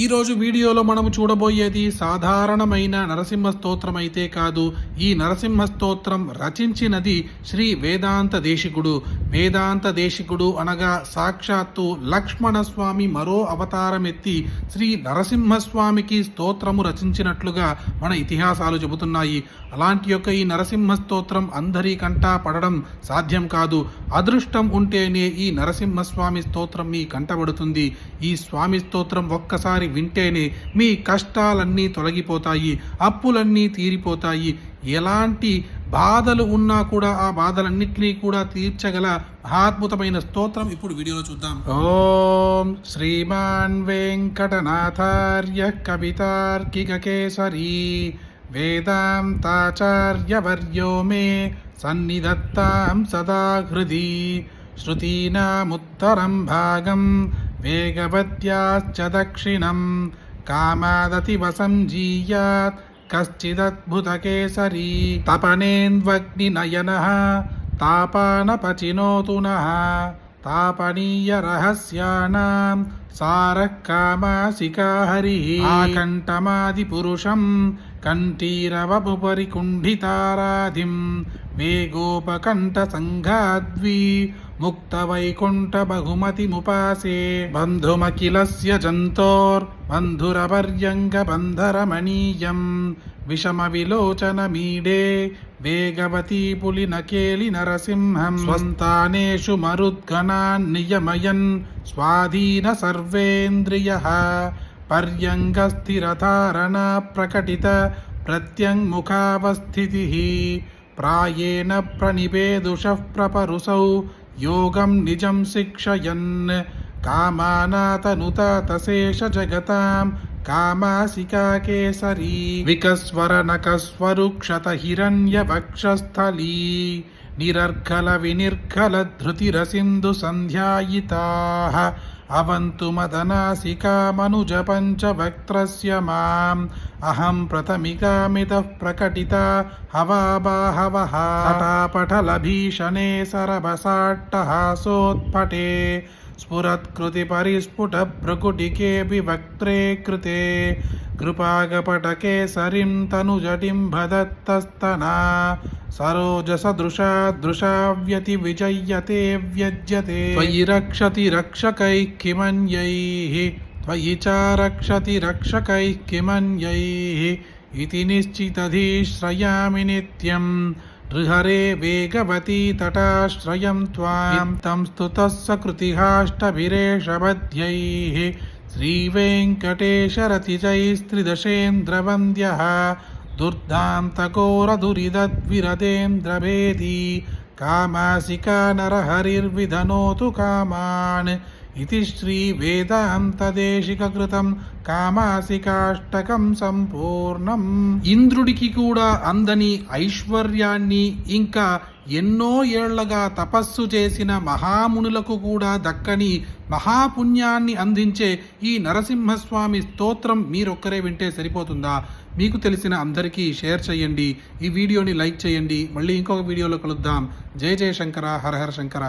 ఈరోజు వీడియోలో మనము చూడబోయేది సాధారణమైన నరసింహ స్తోత్రం అయితే కాదు. ఈ నరసింహ స్తోత్రం రచించినది శ్రీ వేదాంత దేశికుడు. వేదాంత దేశికుడు అనగా సాక్షాత్తు లక్ష్మణస్వామి మరో అవతారం ఎత్తి శ్రీ నరసింహస్వామికి స్తోత్రము రచించినట్లుగా మన ఇతిహాసాలు చెబుతున్నాయి. అలాంటి యొక్క ఈ నరసింహ స్తోత్రం అందరి కంటా పడడం సాధ్యం కాదు. అదృష్టం ఉంటేనే ఈ నరసింహస్వామి స్తోత్రం మీ కంటబడుతుంది. ఈ స్వామి స్తోత్రం ఒక్కసారి వింటేనే మీ కష్టాలన్నీ తొలగిపోతాయి, అప్పులన్నీ తీరిపోతాయి. ఎలాంటి బాధలు ఉన్నా కూడా ఆ బాధలన్నింటినీ కూడా తీర్చగల మహాద్భుతమైన స్తోత్రం ఇప్పుడు వీడియోలో చూద్దాం. ఓం శ్రీమాన్ వెంకటనాథార్య కవితార్కిక కేసరీ వేదాంతాచార్యవర్యో మే సన్నిధత్తాం సదా హృది శ్రుతీనాముత్తరం భాగం వేగవత్యాశ్చ దక్షిణం కామాదతివసం జీయాత్ కశ్చిదద్భుతకేసరీ తపనేన్వగ్నినయనః తాపానపచినోతు నః తాపనీయ రహస్యానాం సారః కామాసికా హరిః ఆకంఠమాది పురుషం కంఠీరవపుపరి కుంఠితారాధిం వేగోపకంఠ సంఘాద్వి ముక్త వైకుంఠ బహుమతి ముపాసే బంధుమఖిలస్య జంతోర్ బంధురపర్యంగ బంధరమణీయం విషమ విలోచన మీడే వేగవతీ పులినకేలి నరసింహం స్వస్థానేషు మరుద్గణాన్ నియమయన్ స్వాధీన సర్వేంద్రియః పర్యంగ స్థిరధారణ ప్రకటిత ప్రత్యంగుఖావస్థితిః ప్రాయేణ ప్రణిపేదుషః ప్రపరుసౌ యోగం నిజం శిక్షయన్ కామానాతనుతాతశేష జగతాం కామాసికా కేసరీ వికస్వరనకస్వరుక్షత హిరణ్య వక్షస్థలీ నిరర్కల వినిర్కల ధృతిరసింధు సంధ్యాయితాః అవంతు మదనాసికా మనుజ పంచవక్త్రస్య మాం అహం ప్రథమికామితః ప్రకటిత హవాబాహవః హఠాపఠలభీషణే సరభసాట్టహాసోత్పటే స్ఫురత్కృతి పరిస్ఫుట భ్రుకుటికే వివక్త్రే కృతే కృపాగపటకే సరిం తనుజటిం భదత్తస్తనా సరోజసదృశా దృశావ్యతి విజయ్యతే వ్యజ్యతే త్వయి రక్షతి రక్షకైః కిమన్యైః త్వయి చ రక్షతి రక్షకైః కిమన్యైః ఇతి నిశ్చితధీశ్రయామి నిత్యం హృహరే వేగవతీ తటాశ్రయం త్వాం తం స్తుతః సకృతిహాష్టభిరేషబద్ధ్యైః శ్రీవేంకటేశరతిజైస్త్రిదశేంద్రవంద్యః దుర్దాంతకోరదురిదద్విరదేంద్రభేదీ కామాసికా నరహరిర్విధనోతు కామాన్ ఇది శ్రీ వేదాంతదేశికృతం కామాసికాష్టకం సంపూర్ణం. ఇంద్రుడికి కూడా అందని ఐశ్వర్యాన్ని ఇంకా ఎన్నో ఏళ్లగా తపస్సు చేసిన మహామునులకు కూడా దక్కని మహాపుణ్యాన్ని అందించే ఈ నరసింహస్వామి స్తోత్రం మీరొక్కరే వింటే సరిపోతుందా? మీకు తెలిసిన అందరికీ షేర్ చేయండి. ఈ వీడియోని లైక్ చేయండి. మళ్ళీ ఇంకొక వీడియోలో కలుద్దాం. జయ జయ శంకర, హర హర శంకర.